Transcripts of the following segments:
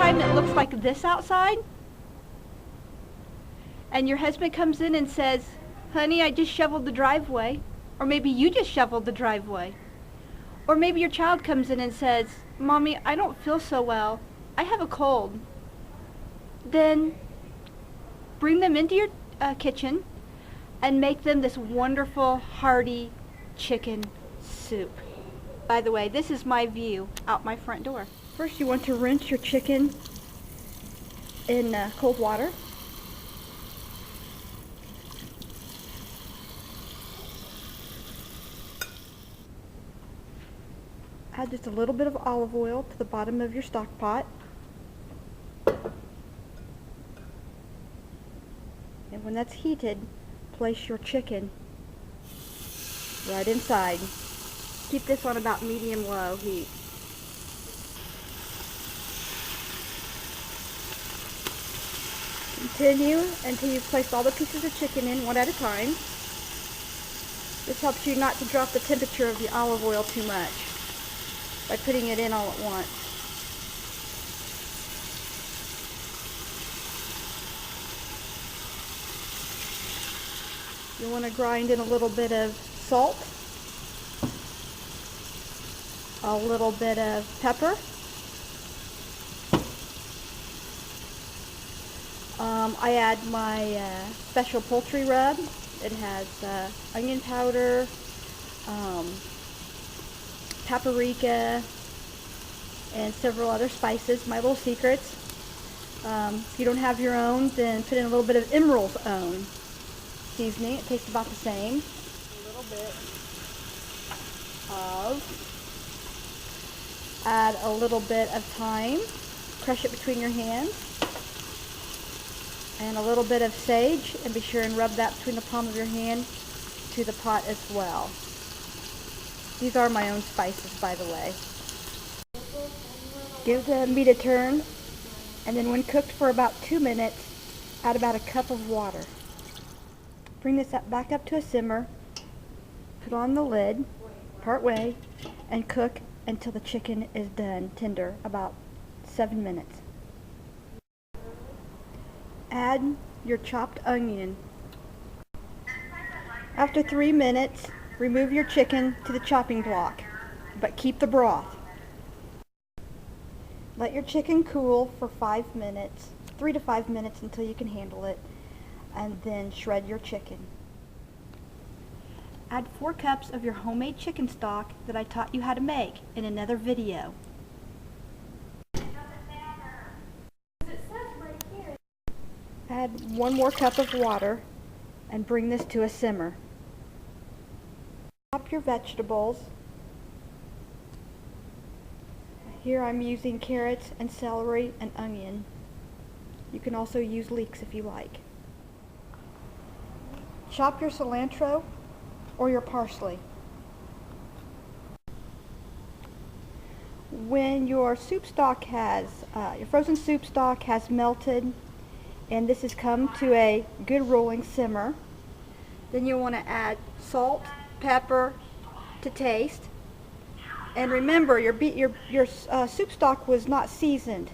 time it looks like this outside, and your husband comes in and says, honey, I just shoveled the driveway, or maybe you just shoveled the driveway, or maybe your child comes in and says, Mommy, I don't feel so well, I have a cold, then bring them into your kitchen and make them this wonderful hearty chicken soup. By the way, this is my view out my front door. First, you want to rinse your chicken in cold water. Add just a little bit of olive oil to the bottom of your stock pot. And when that's heated, place your chicken right inside. Keep this on about medium-low heat. Continue until you've placed all the pieces of chicken in one at a time. This helps you not to drop the temperature of the olive oil too much by putting it in all at once. You want to grind in a little bit of salt, a little bit of pepper, I add my special poultry rub. It has onion powder, paprika, and several other spices, my little secrets. If you don't have your own, then put in a little bit of Emerald's own seasoning. It tastes about the same. A little bit of, add a little bit of thyme, crush it between your hands, and a little bit of sage, and be sure and rub that between the palm of your hand to the pot as well. These are my own spices, by the way. Give the meat a turn, and then when cooked for about 2 minutes, add about a cup of water. Bring this back up to a simmer, put on the lid part way, and cook until the chicken is done tender, about 7 minutes. Add your chopped onion. After 3 minutes, remove your chicken to the chopping block, but keep the broth. Let your chicken cool for 5 minutes, 3 to 5 minutes until you can handle it, and then shred your chicken. Add 4 cups of your homemade chicken stock that I taught you how to make in another video. Add 1 more cup of water and bring this to a simmer. Chop your vegetables. Here I'm using carrots and celery and onion. You can also use leeks if you like. Chop your cilantro or your parsley. When your soup stock has, your frozen soup stock has melted, and this has come to a good rolling simmer, then you want to add salt, pepper to taste. And remember, your soup stock was not seasoned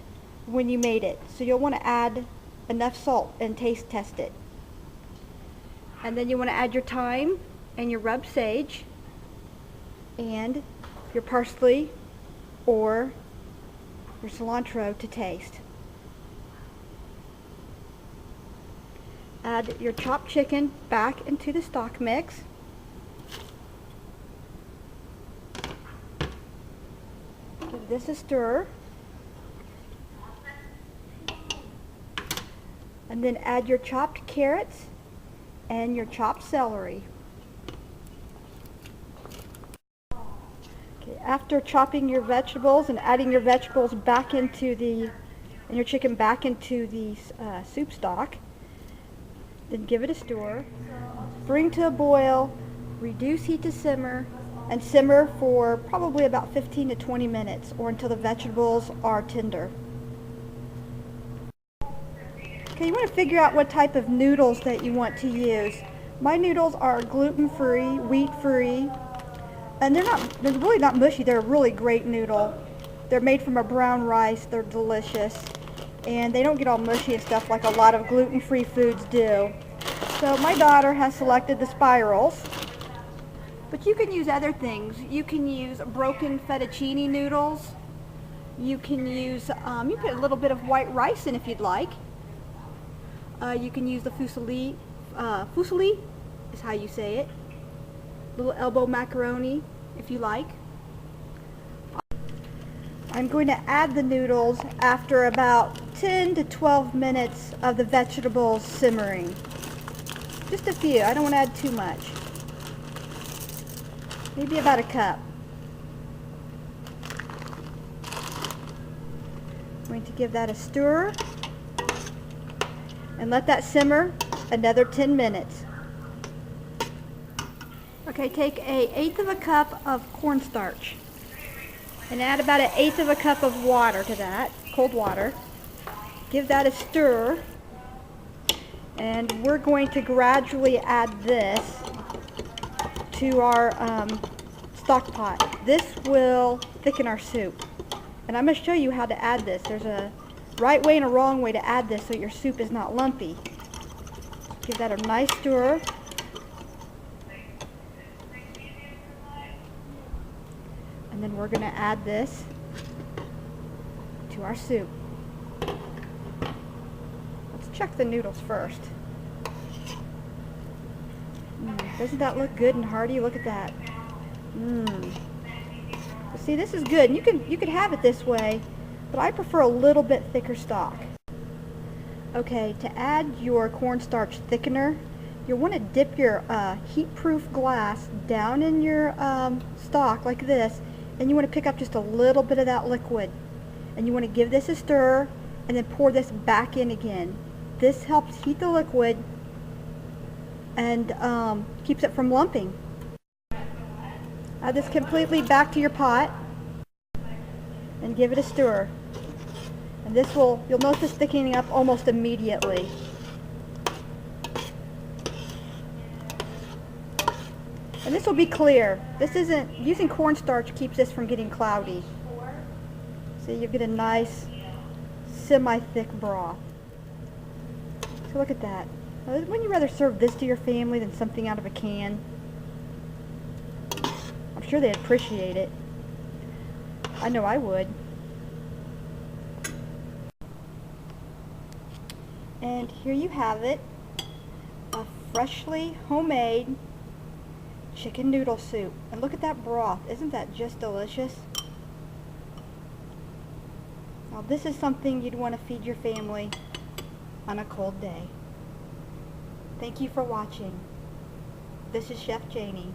when you made it, so you'll want to add enough salt and taste test it. And then you want to add your thyme and your rubbed sage and your parsley or your cilantro to taste. Add your chopped chicken back into the stock mix. Give this a stir. And then add your chopped carrots and your chopped celery. Okay, after chopping your vegetables and adding your vegetables back into and your chicken back into the soup stock, then give it a stir. Bring to a boil, reduce heat to simmer, and simmer for probably about 15 to 20 minutes or until the vegetables are tender. Okay, you want to figure out what type of noodles that you want to use. My noodles are gluten-free, wheat-free, and they're really not mushy. They're a really great noodle. They're made from a brown rice. They're delicious. and they don't get all mushy and stuff like a lot of gluten-free foods do. So my daughter has selected the spirals, but you can use other things. You can use broken fettuccine noodles. You can use, you put a little bit of white rice in if you'd like. You can use the fusilli, fusilli is how you say it. Little elbow macaroni if you like. I'm going to add the noodles after about 10 to 12 minutes of the vegetables simmering. Just a few, I don't want to add too much. Maybe about a cup. I'm going to give that a stir and let that simmer another 10 minutes. Okay, take an 1/8 of a cup of cornstarch and add about an 1/8 of a cup of water to that, cold water. Give that a stir, and we're going to gradually add this to our stock pot. This will thicken our soup. And I'm going to show you how to add this. There's a right way and a wrong way to add this so your soup is not lumpy. Give that a nice stir. And then we're going to add this to our soup. Let's check the noodles first. Doesn't that look good and hearty? Look at that. See, this is good. You can have it this way, but I prefer a little bit thicker stock. Okay, to add your cornstarch thickener, you want to dip your heat-proof glass down in your stock like this, and you want to pick up just a little bit of that liquid, and you want to give this a stir and then pour this back in again. This helps heat the liquid and keeps it from lumping. Add this completely back to your pot and give it a stir. And this will, you'll notice this thickening up almost immediately. And this will be clear. This isn't, using cornstarch keeps this from getting cloudy. So you get a nice semi-thick broth. So look at that. Wouldn't you rather serve this to your family than something out of a can? I'm sure they'd appreciate it. I know I would. And here you have it, a freshly homemade chicken noodle soup. And look at that broth. Isn't that just delicious? Now this is something you'd want to feed your family on a cold day. Thank you for watching. This is Chef Janie.